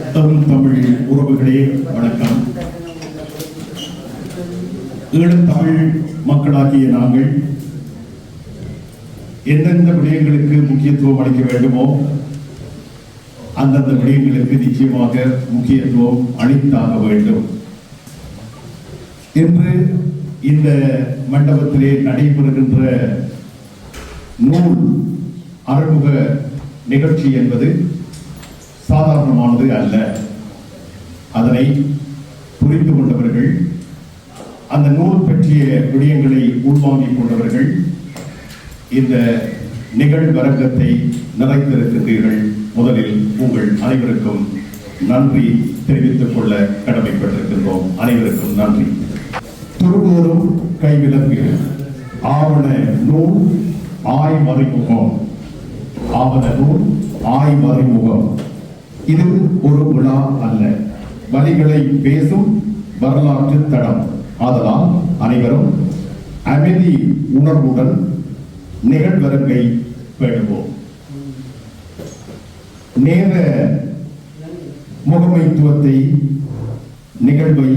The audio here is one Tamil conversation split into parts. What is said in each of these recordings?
தமிழ் உறவுகளே வணக்கம். ஈழத்தமிழ் மக்களாகிய நாங்கள் எந்தெந்த விடயங்களுக்கு முக்கியத்துவம் அளிக்க வேண்டுமோ அந்தந்த விடயங்களுக்கு நிச்சயமாக முக்கியத்துவம் அளித்தாக வேண்டும். இன்று இந்த மண்டபத்திலே நடைபெறுகின்ற நூல் அறிமுக நிகழ்ச்சி என்பது சாதாரணமானது அல்ல. அதனை புரிந்து கொண்டவர்கள், அந்த நூல் பற்றிய விடயங்களை உள்வாங்கிக் கொண்டவர்கள் இந்த நிகழ்வரங்கத்தை நிறைத்திருக்கின்றீர்கள். முதலில் உங்கள் அனைவருக்கும் நன்றி தெரிவித்துக் கொள்ள கடமைப்பட்டிருக்கின்றோம். அனைவருக்கும் நன்றி. துருவூரும் கைவிலங்கு ஆவண நூல் ஆய்மறைமுகம். ஆவண நூல் ஆய்மறைமுகம் இது ஒரு விழா அல்ல, வலிகளை பேசும் வரலாற்று தடம். ஆதலால் அனைவரும் அமைதி உணர்வுடன் நிகழ்வரங்கை பேணுவோம். நேர முகமைத்துவத்தை நிகழ்வை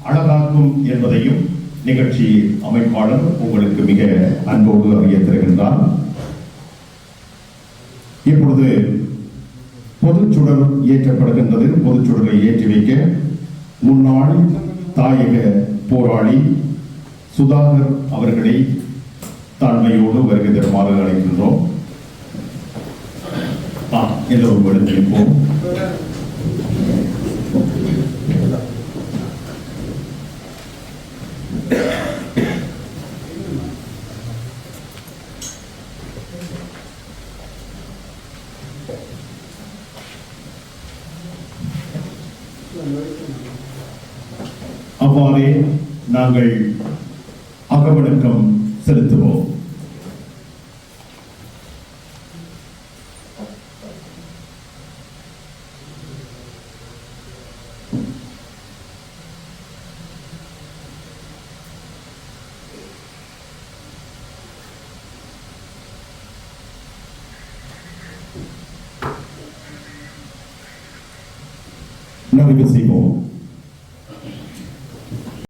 அழகாக்கும் என்பதையும் நிகழ்ச்சி அமைப்பாளர் உங்களுக்கு மிக அன்போடு அறிய தருகின்றார். இப்பொழுது பொதுச்சுடர் ஏற்றப்படுகின்றது. பொதுச்சுடரை ஏற்றி வைக்க முன்னாள் தாயக போராளி சுதாகர் அவர்களை தாழ்மையோடு வருகை தருமாறு அழைக்கின்றோம். எல்லோரும் எடுத்திருப்போம். அவ்வாறே நாங்கள் அகவணக்கம் செலுத்துவோம். நிறைவு செய்வோம்.